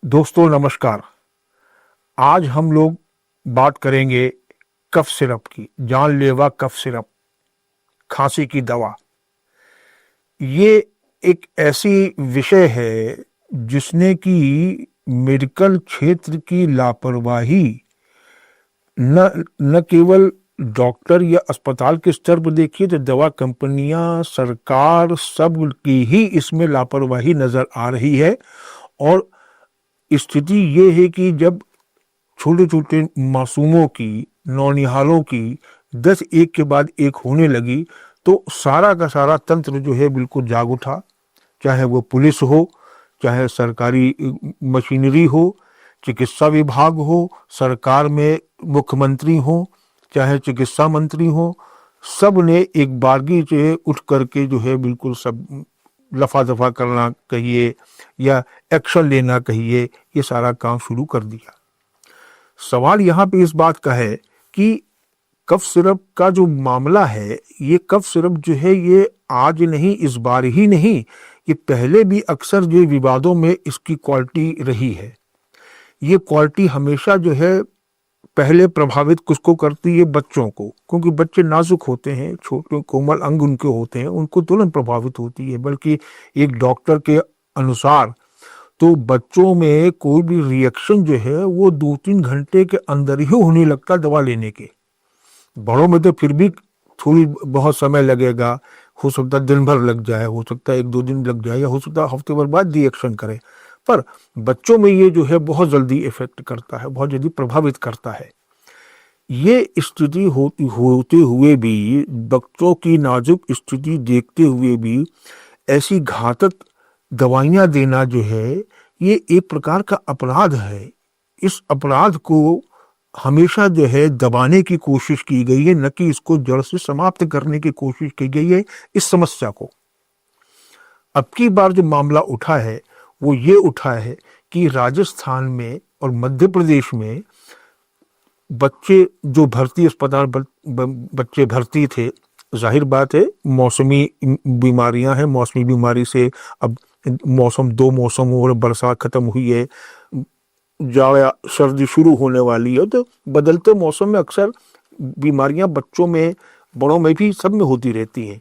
दोस्तों नमस्कार। आज हम लोग बात करेंगे कफ सिरप की। जानलेवा कफ सिरप, खांसी की दवा। ये एक ऐसी विषय है जिसने कि मेडिकल क्षेत्र की लापरवाही न केवल डॉक्टर या अस्पताल के स्तर पर देखिए तो दवा कंपनियां, सरकार, सब की ही इसमें लापरवाही नजर आ रही है। और स्थिति ये है कि जब छोटे छोटे मासूमों की, नौनिहालों की 10 एक के बाद एक होने लगी तो सारा का सारा तंत्र जो है बिल्कुल जाग उठा। चाहे वो पुलिस हो, चाहे सरकारी मशीनरी हो, चिकित्सा विभाग हो, सरकार में मुख्यमंत्री हो, चाहे चिकित्सा मंत्री हो, सब ने एक बारगी से उठ करके जो है बिल्कुल सब लफा दफा करना कहिए या एक्शन लेना कहिए, ये सारा काम शुरू कर दिया। सवाल यहाँ पे इस बात का है कि कफ सिरप का जो मामला है, ये कफ सिरप जो है ये आज नहीं, इस बार ही नहीं, ये पहले भी अक्सर जो विवादों में इसकी क्वालिटी रही है। ये क्वालिटी हमेशा जो है पहले प्रभावित किसको करती है? बच्चों को, क्योंकि बच्चे नाजुक होते हैं, छोटे कोमल अंग उनके होते हैं, उनको तुरंत प्रभावित होती है। बल्कि एक डॉक्टर के अनुसार तो बच्चों में कोई भी रिएक्शन जो है वो 2-3 घंटे के अंदर ही होने लगता दवा लेने के। बड़ों में तो फिर भी थोड़ी बहुत समय लगेगा, हो सकता है दिन भर लग जाए, हो सकता है 1-2 दिन लग जाए, या हो सकता है हफ्ते भर बाद रिएक्शन करे। पर बच्चों में ये जो है बहुत जल्दी इफेक्ट करता है, बहुत जल्दी प्रभावित करता है। ये स्थिति होते हुए भी, बच्चों की नाजुक स्थिति देखते हुए भी ऐसी घातक दवाइयां देना जो है ये एक प्रकार का अपराध है। इस अपराध को हमेशा जो है दबाने की कोशिश की गई है, न कि इसको जड़ से समाप्त करने की कोशिश की गई है इस समस्या को। अब की बार जो मामला उठा है वो ये उठा है कि राजस्थान में और मध्य प्रदेश में बच्चे जो भर्ती अस्पताल बच्चे भर्ती थे, जाहिर बात है मौसमी बीमारियां हैं, मौसमी बीमारी से अब मौसम 2 मौसम और बरसात खत्म हुई है, जाड़ा सर्दी शुरू होने वाली है, तो बदलते मौसम में अक्सर बीमारियां बच्चों में, बड़ों में भी, सब में होती रहती हैं।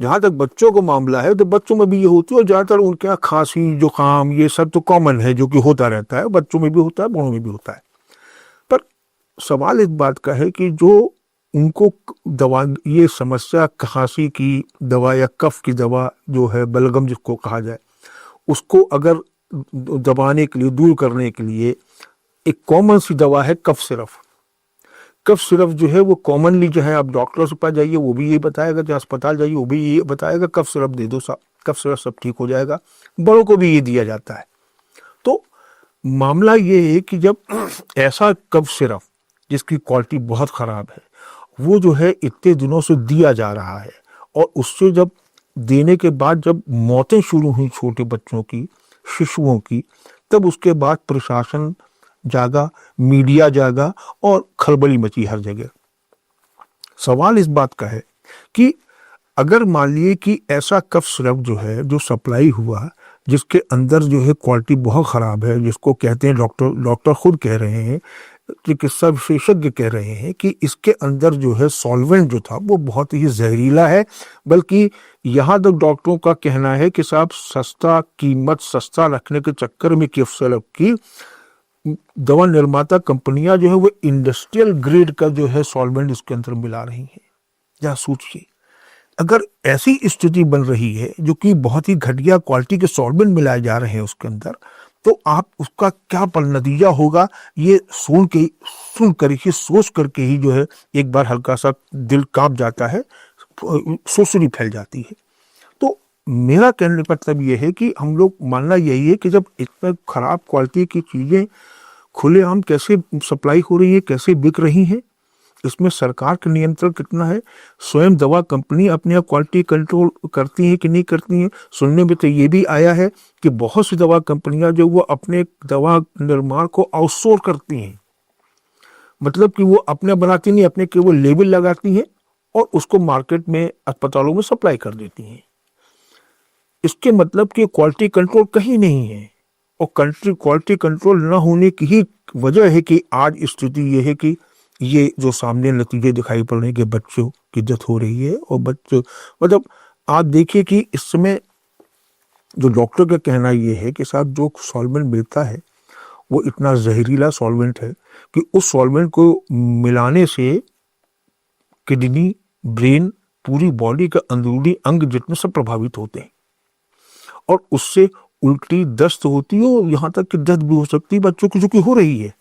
जहाँ तक बच्चों को मामला है तो बच्चों में भी ये होती है, और ज़्यादातर उनके यहाँ खांसी, जुकाम, ये सब तो कॉमन है जो कि होता रहता है, बच्चों में भी होता है, बड़ों में भी होता है। पर सवाल इस बात का है कि जो उनको दवा, ये समस्या खांसी की दवा या कफ की दवा जो है, बलगम जिसको कहा जाए, उसको अगर दबाने के लिए, दूर करने के लिए एक कॉमन सी दवा है कफ सिरप। कफ सिरप जो है वो कॉमनली जो है, आप डॉक्टर के पास जाइए वो भी ये बताएगा, जो अस्पताल जाइए वो भी ये बताएगा कफ सिरप दे दो, कफ सिरप सब ठीक हो जाएगा। बड़ों को भी ये दिया जाता है। तो मामला ये है कि जब ऐसा कफ सिरप जिसकी क्वालिटी बहुत खराब है वो जो है इतने दिनों से दिया जा रहा है, और उससे जब देने के बाद जब मौतें शुरू हुई छोटे बच्चों की, शिशुओं की, तब उसके बाद प्रशासन जागा, मीडिया जागा और खलबली मची हर जगह। सवाल इस बात का है कि अगर मान लिए कि ऐसा कफ सिरप जो है, जो सप्लाई हुआ, जिसके अंदर जो है क्वालिटी बहुत खराब है, जिसको कहते हैं, डॉक्टर खुद कह रहे हैं, चिकित्सा विशेषज्ञ कह रहे हैं कि इसके अंदर जो है सॉल्वेंट जो था वो बहुत ही जहरीला है। बल्कि यहाँ तक डॉक्टरों का कहना है कि साहब सस्ता, कीमत सस्ता रखने के चक्कर में कफ सिरप की दवा निर्माता कंपनियां जो है वो इंडस्ट्रियल ग्रेड का जो है सॉल्वेंट इसके अंदर मिला रही हैं। या सोचिए, अगर ऐसी स्थिति बन रही है जो कि बहुत ही घटिया क्वालिटी के सॉल्वेंट मिलाए जा रहे हैं उसके अंदर, तो आप उसका क्या नतीजा होगा ये सुन कर ही, सोच करके ही जो है एक बार हल्का सा दिल कांप जाता है, सुसरी फैल जाती है। तो मेरा कहने का मतलब ये है कि हम लोग मानना यही है कि जब इतना खराब क्वालिटी की चीजें खुलेआम कैसे सप्लाई हो रही है, कैसे बिक रही हैं, इसमें सरकार का नियंत्रण कितना है? स्वयं दवा कंपनी अपने आप क्वालिटी कंट्रोल करती हैं कि नहीं करती हैं? सुनने में तो ये भी आया है कि बहुत सी दवा कंपनियां जो वो अपने दवा निर्माण को आउटसोर्स करती हैं, मतलब कि वो अपने बनाती नहीं, अपने केवल लेबल लगाती हैं और उसको मार्केट में, अस्पतालों में सप्लाई कर देती हैं। इसके मतलब कि क्वालिटी कंट्रोल कहीं नहीं है। और कंट्री क्वालिटी कंट्रोल न होने की ही वजह है कि आज स्थिति ये है कि ये जो सामने नतीजे दिखाई पड़ रहे हैं कि बच्चों की डेथ हो रही है। और बच्चों मतलब आप देखिए कि इस समय जो डॉक्टर का कहना ये है कि साहब जो सॉल्वेंट मिलता है वो इतना जहरीला सॉल्वेंट है कि उस सॉल्वेंट को मिलाने से किडनी, ब्रेन, पूरी बॉडी का अंदरूनी अंग जितने सब प्रभावित होते हैं और उससे उल्टी, दस्त होती है और यहाँ तक कि डेथ भी हो सकती है बच्चों की, जो कि हो रही है।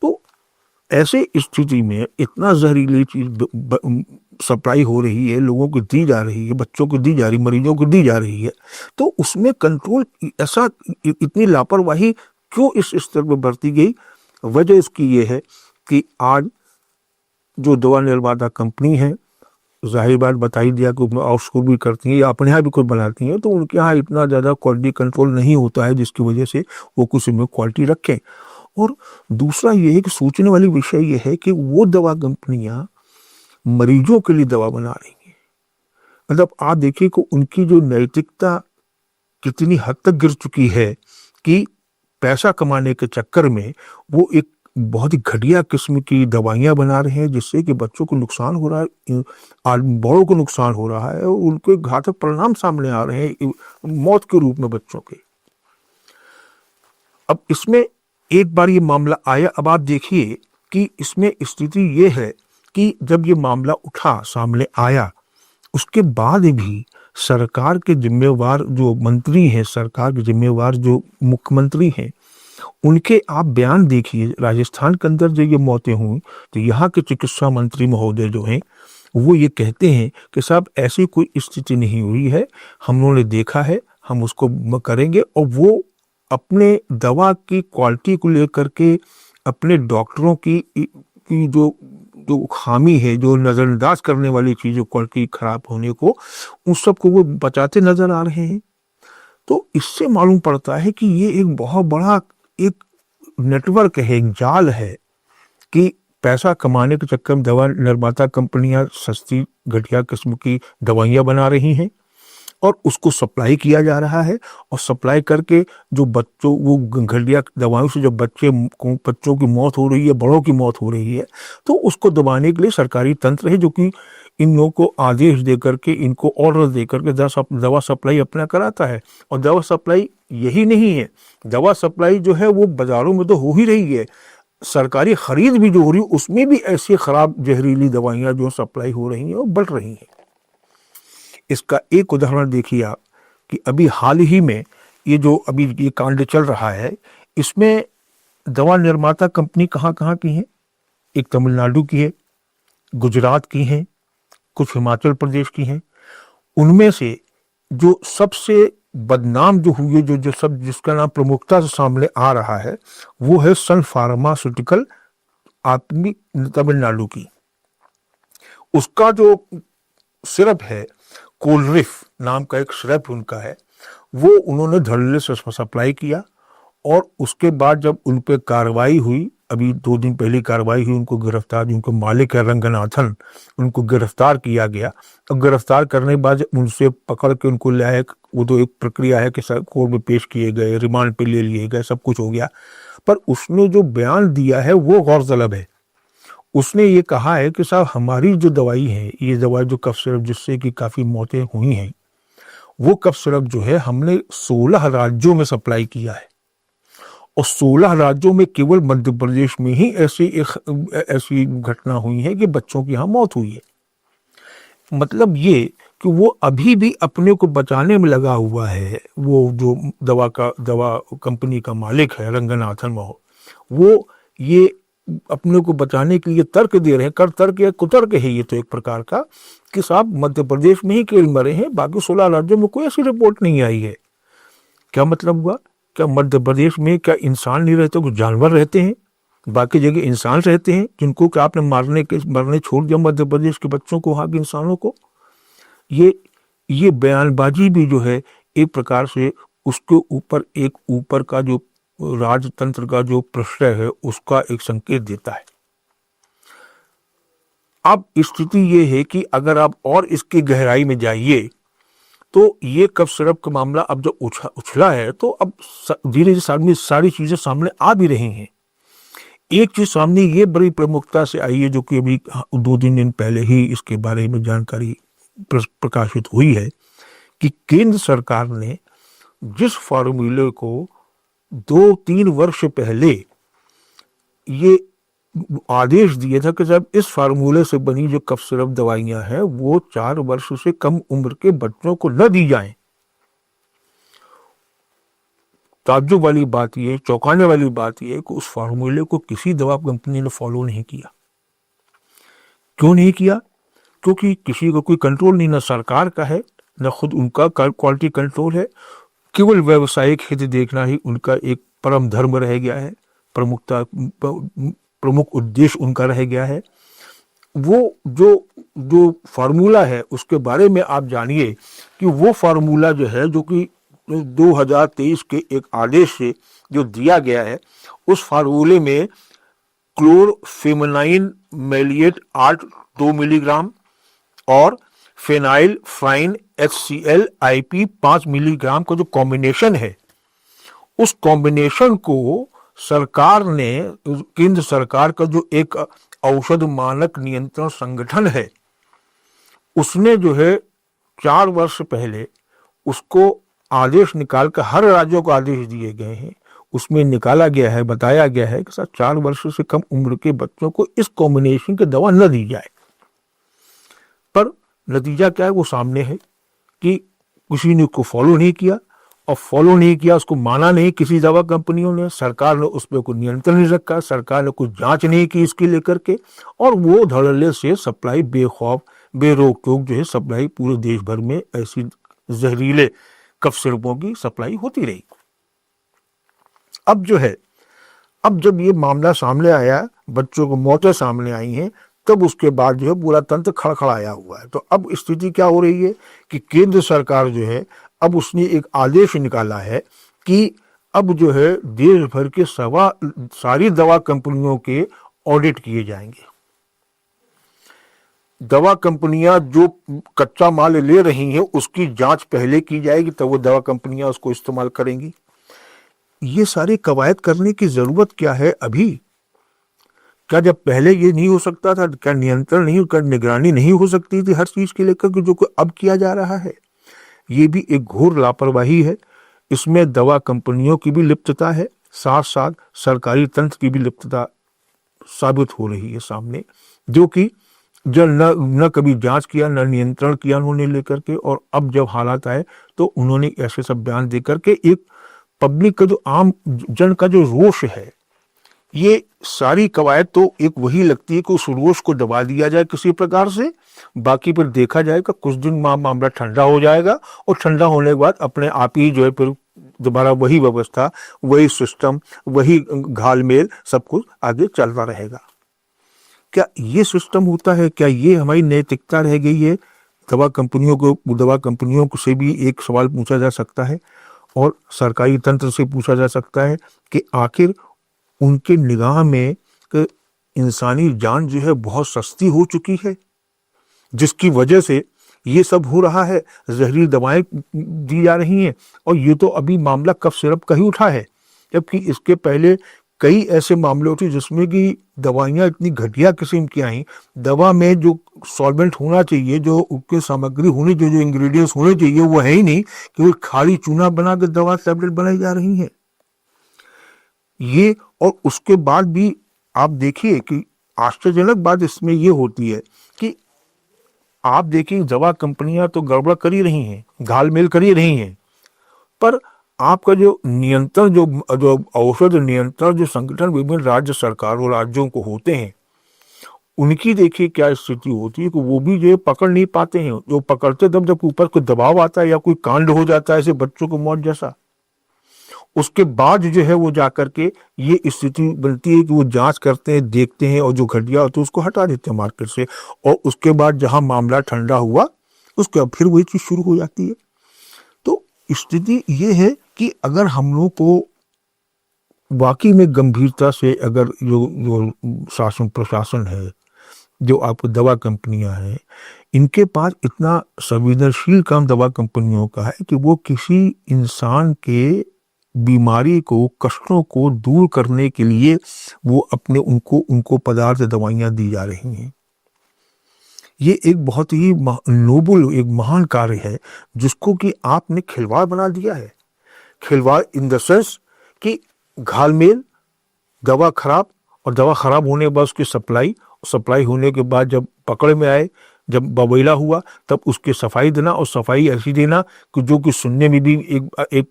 तो ऐसे स्थिति में इतना जहरीली चीज सप्लाई हो रही है, लोगों को दी जा रही है, बच्चों को दी जा रही, मरीजों को दी जा रही है, तो उसमें कंट्रोल ऐसा इतनी लापरवाही क्यों इस स्तर पर बरती गई? वजह इसकी ये है कि आज जो दवा निर्माता कंपनी है, जाहिर बात बता ही दिया कि उसमें आउटसोर्स भी करती हैं या अपने यहाँ भी कुछ बनाती हैं, तो उनके यहाँ इतना ज़्यादा क्वालिटी कंट्रोल नहीं होता है जिसकी वजह से वो कुछ में क्वालिटी रखें। और दूसरा ये है कि सोचने वाली विषय ये है कि वो दवा कंपनियां मरीजों के लिए दवा बना रही हैं। मतलब आप देखिए कि उनकी जो नैतिकता कितनी हद तक गिर चुकी है कि पैसा कमाने के चक्कर में वो एक बहुत ही घटिया किस्म की दवाइयां बना रहे हैं जिससे कि बच्चों को नुकसान हो रहा है, बड़ों को नुकसान हो रहा है और उनके घातक परिणाम सामने आ रहे हैं मौत के रूप में बच्चों के। अब इसमें एक बार ये मामला आया, अब आप देखिए कि इसमें स्थिति ये है कि जब ये मामला उठा, सामने आया, उसके बाद भी सरकार के जिम्मेवार जो मंत्री हैं, सरकार के जिम्मेवार जो मुख्यमंत्री हैं, उनके आप बयान देखिए। राजस्थान के अंदर जब ये मौतें हुई तो यहाँ के चिकित्सा मंत्री महोदय जो हैं वो ये कहते हैं कि साहब ऐसी कोई स्थिति नहीं हुई है, हम लोगों ने देखा है, हम उसको करेंगे। और वो अपने दवा की क्वालिटी को लेकर के अपने डॉक्टरों की जो जो खामी है, जो नज़रअंदाज करने वाली चीज़ों क्वालिटी खराब होने को, उन सबको वो बचाते नजर आ रहे हैं। तो इससे मालूम पड़ता है कि ये एक बहुत बड़ा एक नेटवर्क है, एक जाल है कि पैसा कमाने के चक्कर में दवा निर्माता कंपनियां सस्ती घटिया किस्म की दवाइयां बना रही हैं और उसको सप्लाई किया जा रहा है। और सप्लाई करके जो बच्चों, वो घटिया दवाओं से जो बच्चों की मौत हो रही है, बड़ों की मौत हो रही है, तो उसको दबाने के लिए सरकारी तंत्र है जो कि इन लोगों को आदेश दे करके, इनको ऑर्डर दे करके दवा सप्लाई अपना कराता है। और दवा सप्लाई यही नहीं है, दवा सप्लाई जो है वो बाजारों में तो हो ही रही है, सरकारी खरीद भी जो हो रही है उसमें भी ऐसी खराब जहरीली दवाइयां जो सप्लाई हो रही हैं और बढ़ रही हैं। इसका एक उदाहरण देखिए आप कि अभी हाल ही में ये जो अभी ये कांड चल रहा है, इसमें दवा निर्माता कंपनी कहाँ कहाँ की है? एक तमिलनाडु की है, गुजरात की है, कुछ हिमाचल प्रदेश की हैं। उनमें से जो सबसे बदनाम जो हुई, जो सब जिसका नाम प्रमुखता से सामने आ रहा है, वो है सन फार्मास्यूटिकल, आपकी तमिलनाडु की। उसका जो सिरप है, कोलरिफ नाम का एक सिरप उनका है, वो उन्होंने धड़ल्ले से सप्लाई किया। और उसके बाद जब उन पर कार्रवाई हुई, अभी 2 दिन पहले कार्रवाई हुई, उनको गिरफ्तार, उनको मालिक है रंगनाथन, उनको गिरफ्तार किया गया। और गिरफ्तार करने के बाद उनसे पकड़ के उनको लाया, वो तो एक प्रक्रिया है कि कोर्ट में पेश किए गए, रिमांड पे ले लिए गए, सब कुछ हो गया। पर उसने जो बयान दिया है वो गौरतलब है। उसने ये कहा है कि साहब हमारी जो दवाई है, ये दवाई जो कफ सिरप जिससे कि काफ़ी मौतें हुई हैं, वो कफ सिरप जो है हमने 16 राज्यों में सप्लाई किया है। और 16 राज्यों में केवल मध्य प्रदेश में ही ऐसी घटना हुई है कि बच्चों की यहाँ मौत हुई है। मतलब ये कि वो अभी भी अपने को बचाने में लगा हुआ है। वो जो दवा कंपनी का मालिक है रंगनाथन, वो ये अपने को बचाने के लिए तर्क दे रहे हैं, कर तर्क या कुतर्क है ये तो एक प्रकार का, कि साहब मध्य प्रदेश में ही केवल मरे हैं, बाकी 16 राज्यों में कोई ऐसी रिपोर्ट नहीं आई है। क्या मतलब हुआ? क्या मध्य प्रदेश में क्या इंसान नहीं रहते, कुछ जानवर रहते हैं? बाकी जगह इंसान रहते हैं जिनको क्या आपने मरने छोड़ दिया मध्य प्रदेश के बच्चों को, वहाँ के इंसानों को? ये बयानबाजी भी जो है एक प्रकार से उसके ऊपर का जो राजतंत्र का जो प्रश्रय है उसका एक संकेत देता है। अब स्थिति ये है कि अगर आप और इसकी गहराई में जाइए तो ये कफ सिरप का मामला अब जब उछला है तो अब धीरे धीरे सारी चीजें सामने आ भी रही हैं। एक चीज सामने ये बड़ी प्रमुखता से आई है, जो कि अभी 2-3 दिन पहले ही इसके बारे में जानकारी प्रकाशित हुई है, कि केंद्र सरकार ने जिस फार्मूले को 2-3 वर्ष पहले ये आदेश दिया था कि जब इस फार्मूले से बनी जो कफ सिरप दवाइयां हैं वो 4 वर्ष से कम उम्र के बच्चों को न दी जाएं। ताज्जुब वाली बात ये, चौंकाने वाली बात ये कि उस फार्मूले को किसी दवा कंपनी ने फॉलो नहीं किया। क्यों नहीं किया? क्योंकि किसी को कोई कंट्रोल नहीं, ना सरकार का है न खुद उनका क्वालिटी कंट्रोल है। केवल व्यावसायिक हित देखना ही उनका एक परम धर्म रह गया है, प्रमुख उद्देश्य उनका रह गया है। वो जो फार्मूला है उसके बारे में आप जानिए कि वो फार्मूला जो है, जो कि 2023 के एक आदेश से जो दिया गया है, उस फार्मूले में क्लोरफेमनाइन मैलिएट 8 2 मिलीग्राम और फेनाइल फ्राइन HCl IP 5 मिलीग्राम का जो कॉम्बिनेशन है, उस कॉम्बिनेशन को सरकार ने, केंद्र सरकार का जो एक औषध मानक नियंत्रण संगठन है, उसने जो है 4 वर्ष पहले उसको आदेश निकाल कर, हर राज्यों को आदेश दिए गए हैं, उसमें निकाला गया है, बताया गया है कि सर 4 वर्ष से कम उम्र के बच्चों को इस कॉम्बिनेशन की दवा न दी जाए। पर नतीजा क्या है वो सामने है कि किसी ने उसको फॉलो नहीं किया, और फॉलो नहीं किया, उसको माना नहीं किसी दवा कंपनियों ने, सरकार ने उस पर कोई नियंत्रण नहीं रखा, सरकार ने कुछ जांच नहीं की इसके लेकर के, और वो धड़ल्ले से सप्लाई बेखौफ बेरोक टोक जो है सप्लाई पूरे देश भर में ऐसी जहरीले कफ सिरपों की सप्लाई होती रही। अब जो है, अब जब ये मामला सामने आया, बच्चों को मौतें सामने आई हैं, तब उसके बाद जो है पूरा तंत्र खड़खड़ाया हुआ है। तो अब स्थिति क्या हो रही है कि केंद्र सरकार जो है, अब उसने एक आदेश निकाला है कि अब जो है देश भर के सारी दवा कंपनियों के ऑडिट किए जाएंगे। दवा कंपनियां जो कच्चा माल ले रही हैं उसकी जांच पहले की जाएगी, तब वो दवा कंपनियां उसको इस्तेमाल करेंगी। ये सारी कवायद करने की जरूरत क्या है अभी? क्या जब पहले ये नहीं हो सकता था? क्या नियंत्रण नहीं, क्या निगरानी नहीं हो सकती थी हर चीज के लेकर, जो अब किया जा रहा है? ये भी एक घोर लापरवाही है। इसमें दवा कंपनियों की भी लिप्तता है, साथ साथ सरकारी तंत्र की भी लिप्तता साबित हो रही है सामने, जो कि जब न कभी जांच किया, न नियंत्रण किया उन्होंने लेकर के, और अब जब हालात आए तो उन्होंने ऐसे सब बयान देकर के एक पब्लिक का, जो आम जन का जो रोष है, ये सारी कवायद तो एक वही लगती है कि उस रोष को दबा दिया जाए किसी प्रकार से, बाकी फिर देखा जाएगा कुछ दिन मामला ठंडा हो जाएगा, और ठंडा होने के बाद अपने आप ही जो है फिर दोबारा वही व्यवस्था, वही सिस्टम, वही घालमेल सब कुछ आगे चलता रहेगा। क्या ये सिस्टम होता है? क्या ये हमारी नैतिकता रह गई है? दवा कंपनियों को से भी एक सवाल पूछा जा सकता है, और सरकारी तंत्र से पूछा जा सकता है कि आखिर उनके निगाह में इंसानी जान जो है बहुत सस्ती हो चुकी है, जिसकी वजह से ये सब हो रहा है, जहरीली दवाएं दी जा रही हैं। और ये तो अभी मामला कफ सिरप का ही उठा है, जबकि इसके पहले कई ऐसे मामले उठे जिसमें कि दवाइयाँ इतनी घटिया किस्म की आई, दवा में जो सॉल्वेंट होना चाहिए, जो उसकी सामग्री होनी चाहिए, जो इंग्रेडिएंट्स होने चाहिए, वो है ही नहीं, केवल खाली चूना बना के दवा टैबलेट बनाई जा रही है। ये, और उसके बाद भी आप देखिए कि आश्चर्यजनक बात इसमें ये होती है कि आप देखिए दवा कंपनियां तो गड़बड़ कर ही रही हैं, घालमेल कर ही रही हैं, पर आपका जो नियंत्रण, जो औषध नियंत्रण जो संगठन विभिन्न राज्य सरकार और राज्यों को होते हैं, उनकी देखिए क्या स्थिति होती है कि वो भी जो पकड़ नहीं पाते हैं। जो पकड़ते जब ऊपर कोई दबाव आता है या कोई कांड हो जाता है ऐसे बच्चों को मौत जैसा, उसके बाद जो है वो जाकर के ये स्थिति बनती है कि वो जांच करते हैं, देखते हैं, और जो घटिया होता है उसको हटा देते हैं मार्केट से, और उसके बाद जहां मामला ठंडा हुआ उसके बाद फिर वही चीज शुरू हो जाती है। तो स्थिति ये है कि अगर हम लोग को वाकई में गंभीरता से, अगर जो शासन प्रशासन है, जो आप दवा कंपनियां हैं, इनके पास इतना संवेदनशील काम दवा कंपनियों का है कि वो किसी इंसान के बीमारी को, कष्टों को दूर करने के लिए वो अपने उनको पदार्थ, दवाइयां दी जा रही हैं। ये एक बहुत ही नोबल, एक महान कार्य है जिसको कि आपने खिलवाड़ बना दिया है। खिलवाड़ इन द सेंस कि घालमेल, दवा खराब, और दवा खराब होने के बाद उसकी सप्लाई होने के बाद जब पकड़ में आए, जब बवेला हुआ, तब उसकी सफाई देना, और सफाई ऐसी देना कि जो कि सुनने में भी एक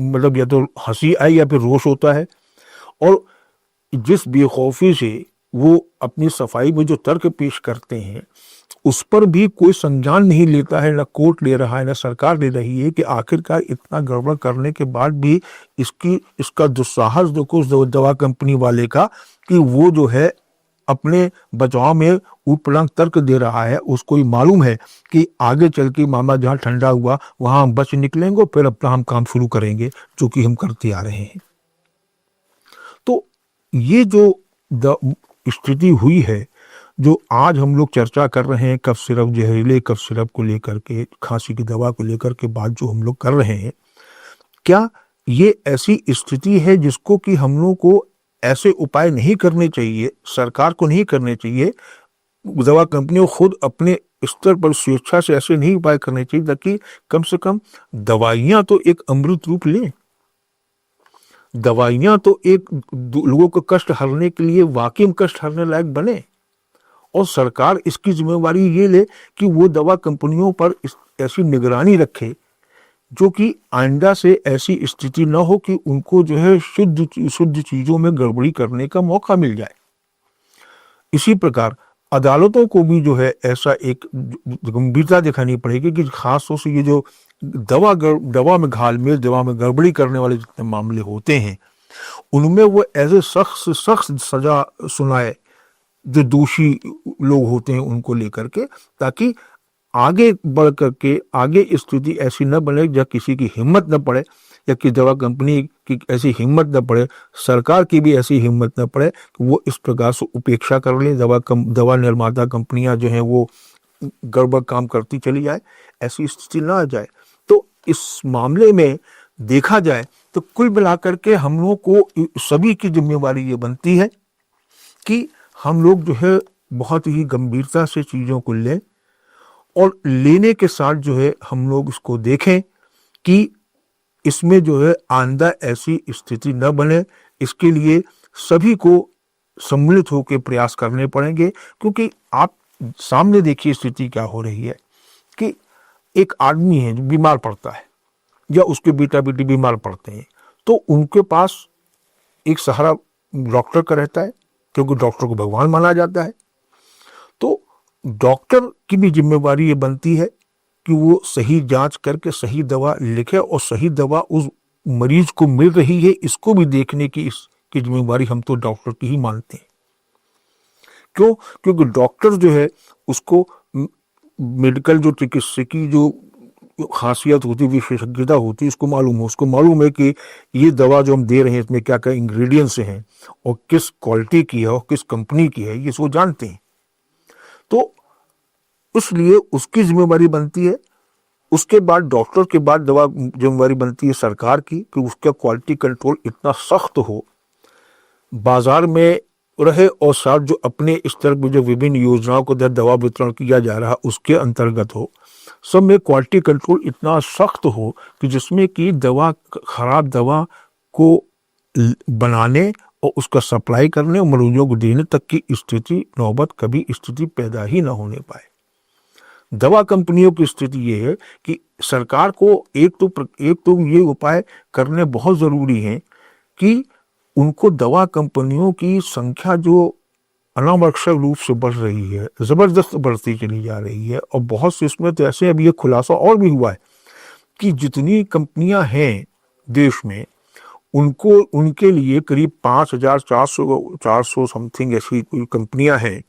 मतलब या तो हंसी आए या फिर रोष होता है। और जिस बेखौफी से वो अपनी सफाई में जो तर्क पेश करते हैं, उस पर भी कोई संज्ञान नहीं लेता है, ना कोर्ट ले रहा है, ना सरकार ले रही है कि आखिरकार इतना गड़बड़ करने के बाद भी इसका दुस्साहस देखो उस दवा कंपनी वाले का, कि वो जो है अपने बचाव में ऊट-पटांग तर्क दे रहा है। उसको ही मालूम है कि आगे चल के मामला जहाँ ठंडा हुआ वहां हम बच निकलेंगे, फिर अपना हम काम शुरू करेंगे, जो कि हम करते आ रहे हैं। तो ये जो स्थिति हुई है, जो आज हम लोग चर्चा कर रहे हैं, कफ सिरप, जहरीले कफ सिरप को लेकर के, खांसी की दवा को लेकर के बात जो हम लोग कर रहे हैं, क्या ये ऐसी स्थिति है जिसको कि हम लोग को ऐसे उपाय नहीं करने चाहिए, सरकार को नहीं करने चाहिए, दवा कंपनियों खुद अपने स्तर पर स्वेच्छा से ऐसे नहीं उपाय करने चाहिए, ताकि कम से कम दवाइयां तो एक अमृत रूप लें, दवाइयां तो एक लोगों को कष्ट हरने के लिए वाकई में कष्ट हरने लायक बने, और सरकार इसकी जिम्मेवारी ये ले कि वो दवा कंपनियों पर ऐसी निगरानी रखे जो कि आइंदा से ऐसी स्थिति न हो कि उनको जो है शुद्ध चीजों में गड़बड़ी करने का मौका मिल जाए। इसी प्रकार अदालतों को भी जो है ऐसा एक गंभीरता दिखानी पड़ेगी कि खासतौर से ये जो दवा में घालमेल, दवा में गड़बड़ी करने वाले जितने मामले होते हैं, उनमें वो ऐसे सख्त सजा सुनाए जो दोषी लोग होते हैं उनको लेकर के, ताकि आगे बढ़ करके आगे स्थिति ऐसी न बने जब किसी की हिम्मत न पड़े, या कि दवा कंपनी की ऐसी हिम्मत न पड़े, सरकार की भी ऐसी हिम्मत न पड़े कि वो इस प्रकार से उपेक्षा कर ले, दवा निर्माता कंपनियां जो हैं वो गड़बड़ काम करती चली जाए, ऐसी स्थिति ना आ जाए। तो इस मामले में देखा जाए तो कुल मिलाकर के हम लोग को सभी की जिम्मेवारी ये बनती है कि हम लोग जो है बहुत ही गंभीरता से चीज़ों को लें, और लेने के साथ जो है हम लोग इसको देखें कि इसमें जो है आइंदा ऐसी स्थिति न बने। इसके लिए सभी को सम्मिलित होकर प्रयास करने पड़ेंगे, क्योंकि आप सामने देखिए स्थिति क्या हो रही है कि एक आदमी है जो बीमार पड़ता है, या उसके बेटा बेटी बीमार पड़ते हैं, तो उनके पास एक सहारा डॉक्टर का रहता है, क्योंकि डॉक्टर को भगवान माना जाता है। तो डॉक्टर की भी जिम्मेवारी ये बनती है कि वो सही जांच करके सही दवा लिखे, और सही दवा उस मरीज को मिल रही है इसको भी देखने की इसकी जिम्मेवारी हम तो डॉक्टर की ही मानते हैं। क्यों? क्योंकि डॉक्टर जो है उसको मेडिकल जो चिकित्सकीय जो खासियत होती है, विशेषज्ञता होती है, उसको मालूम है कि ये दवा जो हम दे रहे हैं इसमें क्या क्या इंग्रेडिएंट्स हैं और किस क्वालिटी की है और किस कंपनी की है, ये सब जानते हैं। तो इसलिए उसकी जिम्मेवारी बनती है। उसके बाद डॉक्टर के बाद दवा जिम्मेवारी बनती है सरकार की कि उसका क्वालिटी कंट्रोल इतना सख्त हो, बाजार में रहे, और साथ जो अपने स्तर पर जो विभिन्न योजनाओं को दवा वितरण किया जा रहा उसके अंतर्गत हो, सब में क्वालिटी कंट्रोल इतना सख्त हो कि जिसमें कि खराब दवा को बनाने और उसका सप्लाई करने और मरीजों को देने तक की स्थिति नौबत कभी स्थिति पैदा ही ना होने पाए। दवा कंपनियों की स्थिति ये है कि सरकार को एक तो ये उपाय करने बहुत जरूरी है कि उनको दवा कंपनियों की संख्या जो अनावश्यक रूप से बढ़ रही है, जबरदस्त बढ़ती चली जा रही है, और बहुत से इसमें तो ऐसे अभी ये खुलासा और भी हुआ है कि जितनी कंपनियां हैं देश में उनके लिए करीब 5,400 समथिंग ऐसी कंपनियां हैं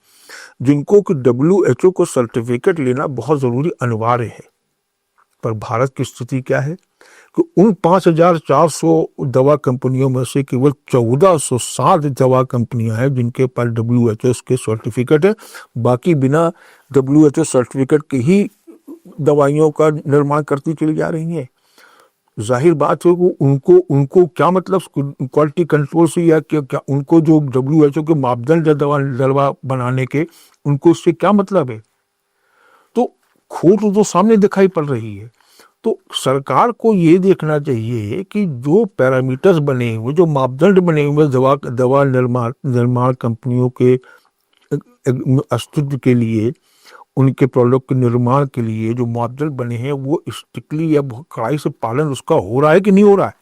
जिनको कि WHO को सर्टिफिकेट लेना बहुत जरूरी अनिवार्य है। पर भारत की स्थिति क्या है कि उन 5,400 दवा कंपनियों में से केवल 1,407 दवा कंपनियां हैं जिनके पास WHO के सर्टिफिकेट है। बाकी बिना WHO सर्टिफिकेट के ही दवाइयों का निर्माण करती चली जा रही हैं। जाहिर बात है कि उनको क्या मतलब क्वालिटी कंट्रोल से, या क्या उनको जो WHO के मापदंड है दवा बनाने के, उनको उससे क्या मतलब है? तो खोट तो सामने दिखाई पड़ रही है। तो सरकार को ये देखना चाहिए कि जो पैरामीटर्स बने हुए, जो मापदंड बने हुए दवा निर्माण कंपनियों के अस्तित्व के लिए, उनके प्रोडक्ट के निर्माण के लिए जो मापदंड बने हैं वो स्ट्रिक्टली या कड़ाई से पालन उसका हो रहा है कि नहीं हो रहा है।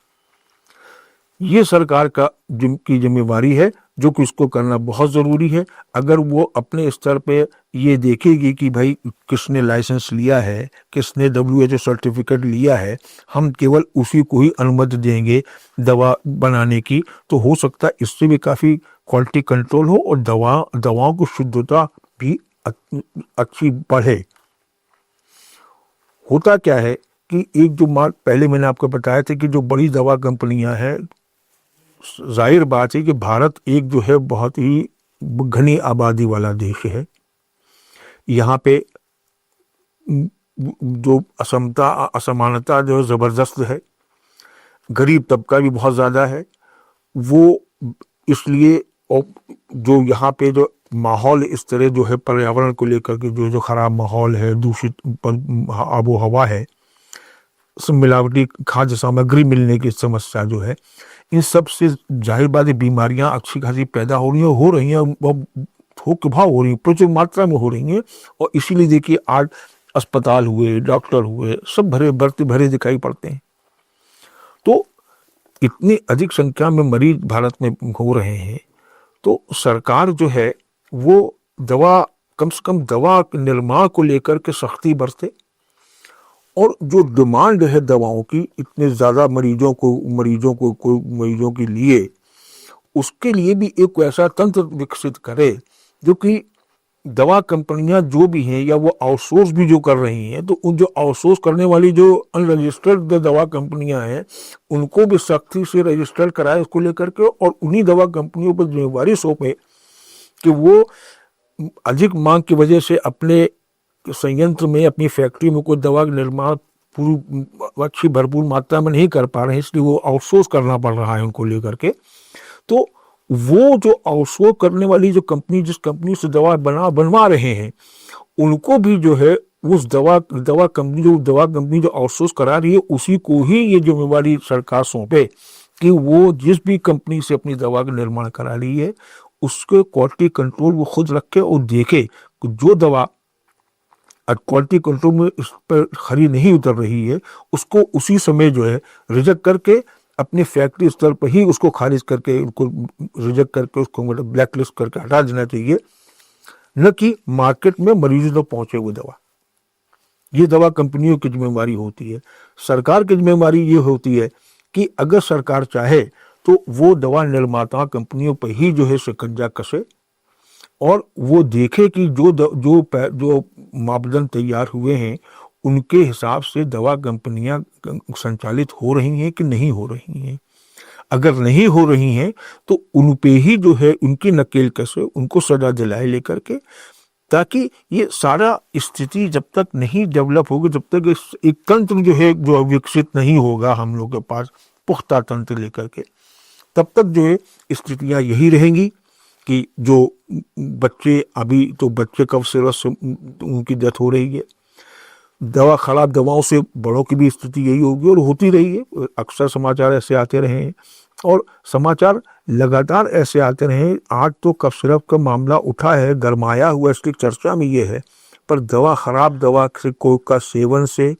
ये सरकार की जिम्मेवारी है, जो कि उसको करना बहुत ज़रूरी है। अगर वो अपने स्तर पे ये देखेगी कि भाई किसने लाइसेंस लिया है, किसने WHO सर्टिफिकेट लिया है, हम केवल उसी को ही अनुमति देंगे दवा बनाने की, तो हो सकता है इससे भी काफ़ी क्वालिटी कंट्रोल हो और दवाओं की शुद्धता भी अच्छी बढ़े। होता क्या है कि एक जो पहले मैंने आपको बताया था कि जो बड़ी दवा कंपनियां हैं, जाहिर बात है कि भारत एक जो है बहुत ही घनी आबादी वाला देश है। यहाँ पे जो असमानता जो ज़बरदस्त है, गरीब तबका भी बहुत ज़्यादा है। वो इसलिए जो यहाँ पे जो माहौल इस तरह जो है पर्यावरण को लेकर के जो ख़राब माहौल है, दूषित आबो हवा है, मिलावटी खाद्य सामग्री मिलने की समस्या जो है, इन सब से जाहिर बात है बीमारियां अच्छी खासी पैदा हो रही हैं, थोक भाव हो रही हैं, प्रचुर मात्रा में हो रही हैं। और इसीलिए देखिए आज अस्पताल हुए, डॉक्टर हुए, सब भरे दिखाई पड़ते हैं। तो इतनी अधिक संख्या में मरीज भारत में हो रहे हैं, तो सरकार जो है वो कम से कम दवा निर्माण को लेकर के सख्ती बरते, और जो डिमांड है दवाओं की इतने ज़्यादा मरीजों के लिए, उसके लिए भी एक ऐसा तंत्र विकसित करे जो कि दवा कंपनियां जो भी हैं या वो आउटसोर्स भी जो कर रही हैं, तो उन जो आउटसोर्स करने वाली जो अनरजिस्टर्ड दवा कंपनियां हैं उनको भी सख्ती से रजिस्टर कराए उसको लेकर के, और उन्हीं दवा कंपनियों पर जिम्मेवारी सौंपे कि वो अधिक मांग की वजह से अपने संयंत्र में, अपनी फैक्ट्री में कोई दवा निर्माण पूरी अच्छी भरपूर मात्रा में नहीं कर पा रहे हैं, इसलिए वो आउटसोर्स करना पड़ रहा है उनको लेकर के। तो वो जो आउटसोर्स करने वाली जो कंपनी, जिस कंपनी से दवा बनवा रहे हैं, उनको भी जो है उस दवा कंपनी जो आउटसोर्स करा रही है उसी को ही ये जिम्मेवारी सरकार सौंपे कि वो जिस भी कंपनी से अपनी दवा का निर्माण करा रही है उसके क्वालिटी कंट्रोल वो खुद रखे और देखे कि जो दवा क्वालिटी कंट्रोल में इस पर खरी नहीं उतर रही है उसको उसी समय जो है रिजेक्ट करके अपने फैक्ट्री स्तर पर ही उसको खारिज करके, उनको रिजेक्ट करके, उसको मतलब ब्लैक लिस्ट करके हटा देना चाहिए, न कि मार्केट में मरीजों तक पहुंचे हुए दवा। ये दवा कंपनियों की जिम्मेवारी होती है। सरकार की जिम्मेवारी ये होती है कि अगर सरकार चाहे तो वो दवा निर्माता कंपनियों पर ही जो है शिकंजा कसे और वो देखे कि जो मापदंड तैयार हुए हैं उनके हिसाब से दवा कंपनियां संचालित हो रही हैं कि नहीं हो रही हैं। अगर नहीं हो रही हैं तो उन पे ही जो है उनकी नकेल कसे, उनको सजा दिलाए लेकर के, ताकि ये सारा स्थिति जब तक नहीं डेवलप होगी, जब तक एक तंत्र जो है जो विकसित नहीं होगा हम लोग के पास पुख्ता तंत्र लेकर के, तब तक जो है स्थितियां यही रहेंगी कि जो बच्चे अभी तो बच्चे कब से उनकी डेथ हो रही है, खराब दवाओं से बड़ों की भी स्थिति यही होगी और होती रही है। अक्सर समाचार ऐसे आते रहे हैं और समाचार लगातार ऐसे आते रहे। आज तो कफ सिरप का मामला उठा है, गरमाया हुआ, इसकी चर्चा में ये है, पर खराब दवा से का सेवन से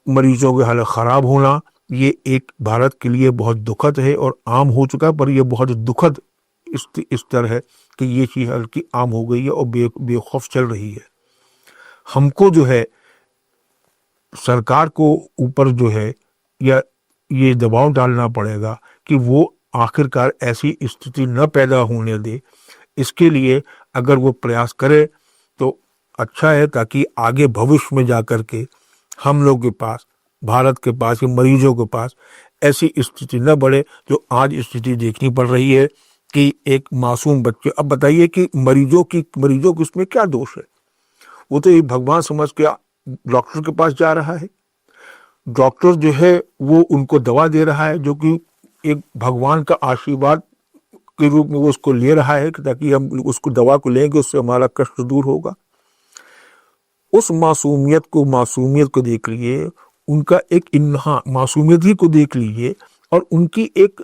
मरीजों की हालत खराब होना ये एक भारत के लिए बहुत दुखद है और आम हो चुका है। पर यह बहुत दुखद स्तर है कि ये चीज़ हल्की आम हो गई है और बेखौफ चल रही है। हमको जो है सरकार को ऊपर जो है या ये दबाव डालना पड़ेगा कि वो आखिरकार ऐसी स्थिति न पैदा होने दे। इसके लिए अगर वो प्रयास करे तो अच्छा है, ताकि आगे भविष्य में जा कर के हम लोग के पास, भारत के पास, के मरीजों के पास ऐसी स्थिति न बढ़े जो आज स्थिति देखनी पड़ रही है कि एक मासूम बच्चे, अब बताइए कि मरीजों को इसमें क्या दोष है? वो तो ये भगवान समझ के डॉक्टर के पास जा रहा है, डॉक्टर जो है वो उनको दवा दे रहा है, जो कि एक भगवान का आशीर्वाद के रूप में वो उसको ले रहा है ताकि हम उसको दवा को लेंगे उससे हमारा कष्ट दूर होगा। उस मासूमियत को देख लीजिए, उनका एक मासूमियत ही को देख लीजिए और उनकी एक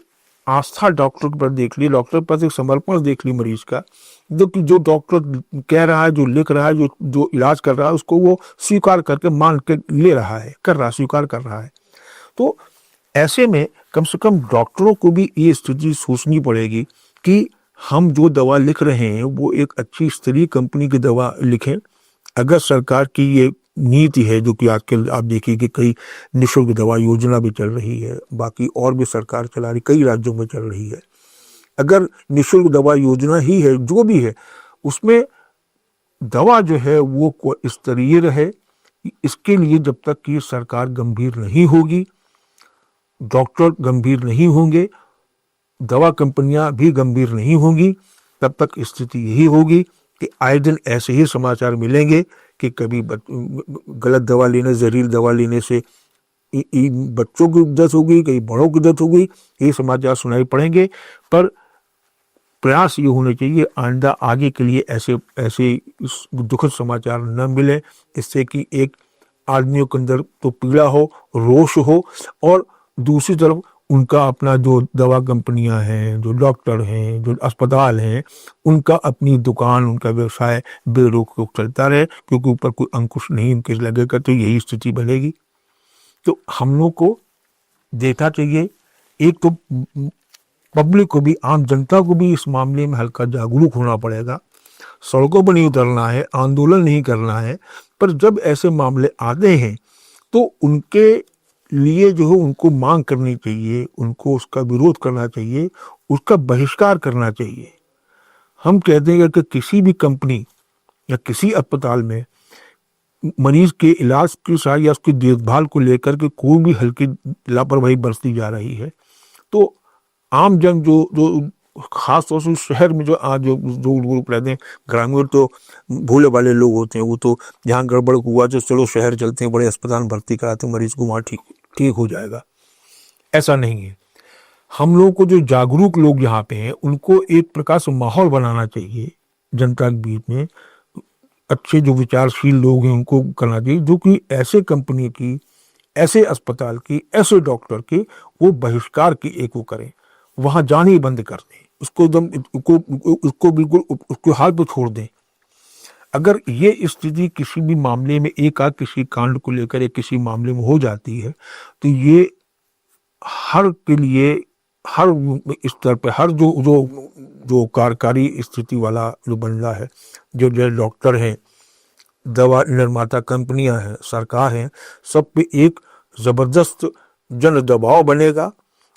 आस्था डॉक्टर पर देख ली, डॉक्टर पर एक समर्पण देख ली मरीज का, जो डॉक्टर कह रहा है, जो लिख रहा है, जो इलाज कर रहा है, उसको वो स्वीकार करके मान के ले रहा है, स्वीकार कर रहा है। तो ऐसे में कम से कम डॉक्टरों को भी ये स्थिति सोचनी पड़ेगी कि हम जो दवा लिख रहे हैं वो एक अच्छी स्तरीय कंपनी की दवा लिखें। अगर सरकार की ये नीति है, जो कि आजकल आप देखिए कि कई निःशुल्क दवा योजना भी चल रही है, बाकी और भी सरकार चला रही, कई राज्यों में चल रही है। अगर निःशुल्क दवा योजना ही है, जो भी है, उसमें दवा जो है वो स्तरीय रहे। इसके लिए जब तक कि सरकार गंभीर नहीं होगी, डॉक्टर गंभीर नहीं होंगे, दवा कंपनियां भी गंभीर नहीं होंगी, तब तक स्थिति यही होगी कि आए दिन ऐसे ही समाचार मिलेंगे कि कभी गलत दवा लेने, जहरीली दवा लेने से बच्चों की डेथ हो गई, कई बड़ों की डेथ हो गई, ये समाचार सुनाई पड़ेंगे। पर प्रयास ये होने चाहिए आइंदा आगे के लिए ऐसे दुखद समाचार न मिले, इससे कि एक आदमियों के अंदर तो पीड़ा हो, रोष हो, और दूसरी तरफ उनका अपना जो दवा कंपनियां हैं, जो डॉक्टर हैं, जो अस्पताल हैं, उनका अपनी दुकान, उनका व्यवसाय बेरोक टोक चलता रहे, क्योंकि ऊपर कोई अंकुश नहीं उनके लगेगा तो यही स्थिति बनेगी। तो हम लोग को देखना चाहिए, एक तो पब्लिक को भी, आम जनता को भी इस मामले में हल्का जागरूक होना पड़ेगा। सड़कों पर नहीं उतरना है, आंदोलन नहीं करना है, पर जब ऐसे मामले आते हैं तो उनके लिए जो है उनको मांग करनी चाहिए, उनको उसका विरोध करना चाहिए, उसका बहिष्कार करना चाहिए। हम कहते हैं कि किसी भी कंपनी या किसी अस्पताल में मरीज के इलाज के साथ या उसकी देखभाल को लेकर के कोई भी हल्की लापरवाही बरती जा रही है, तो आम जन जो खास तौर से शहर में जो ग्रुप रहते हैं, ग्रामीण तो भोले वाले लोग होते हैं, वो तो जहाँ गड़बड़ हुआ तो चलो शहर चलते हैं, बड़े अस्पताल भर्ती कराते हैं मरीज को, वहाँ ठीक हो जाएगा। ऐसा नहीं है। हम लोगों को जो जागरूक लोग यहाँ पे हैं, उनको एक प्रकार से माहौल बनाना चाहिए जनता के बीच में। अच्छे जो विचारशील लोग हैं उनको करना चाहिए, जो कि ऐसे कंपनी की, ऐसे अस्पताल की, ऐसे डॉक्टर की वो बहिष्कार की एक वो करें, वहां जाने ही बंद कर दें, उसको बिल्कुल उसके हाल पे छोड़ दें। अगर ये स्थिति किसी भी मामले में, किसी कांड को लेकर किसी मामले में हो जाती है, तो ये हर स्तर पे, हर जो कार्यकारी स्थिति वाला जो बंदा है, जो डॉक्टर हैं, दवा निर्माता कंपनियां हैं, सरकार हैं, सब पे एक जबरदस्त जन दबाव बनेगा,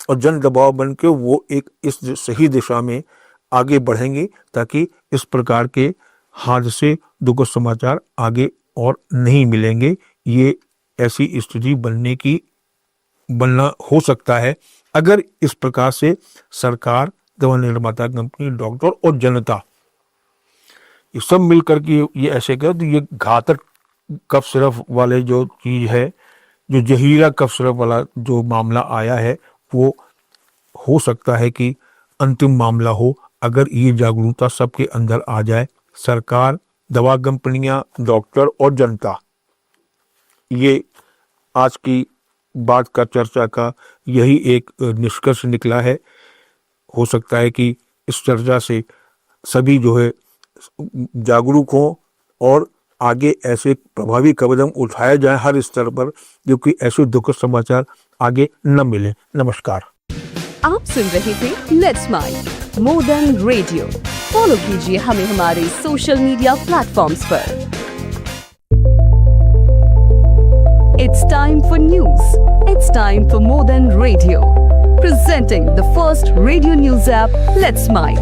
और जन दबाव बन के वो एक इस सही दिशा में आगे बढ़ेंगे, ताकि इस प्रकार के हादसे, दुखद समाचार आगे और नहीं मिलेंगे। ये ऐसी स्थिति बनना हो सकता है अगर इस प्रकार से सरकार, दवा निर्माता कंपनी, डॉक्टर और जनता ये सब मिलकर के ये ऐसे कर, तो ये घातक कफ सिरप वाले जो चीज है, जो जहरीला कफ सिरप वाला जो मामला आया है, वो हो सकता है कि अंतिम मामला हो, अगर ये जागरूकता सबके अंदर आ जाए। सरकार, दवा कंपनियां, डॉक्टर और जनता, ये आज की बात का, चर्चा का यही एक निष्कर्ष निकला है। हो सकता है कि इस चर्चा से सभी जो है जागरूक हों और आगे ऐसे प्रभावी कदम उठाया जाए हर स्तर पर, जो कि ऐसे दुखद समाचार आगे न मिले। नमस्कार। आप सुन रहे थे let's mic more than radio. Follow कीजिए हमें हमारे सोशल मीडिया प्लेटफॉर्म्स पर। It's time for news. It's time for More Than Radio. Presenting the first radio news app, Let's Mic.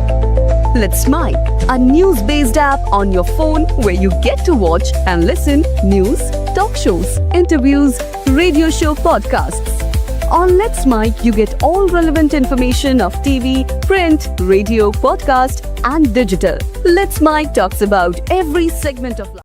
Let's Mic, a news-based app on your phone where you get to watch and listen news talk shows, interviews, radio show podcasts. On Let's Mic, you get all relevant information of TV, print, radio, podcast, and digital. Let's Mic talks about every segment of life.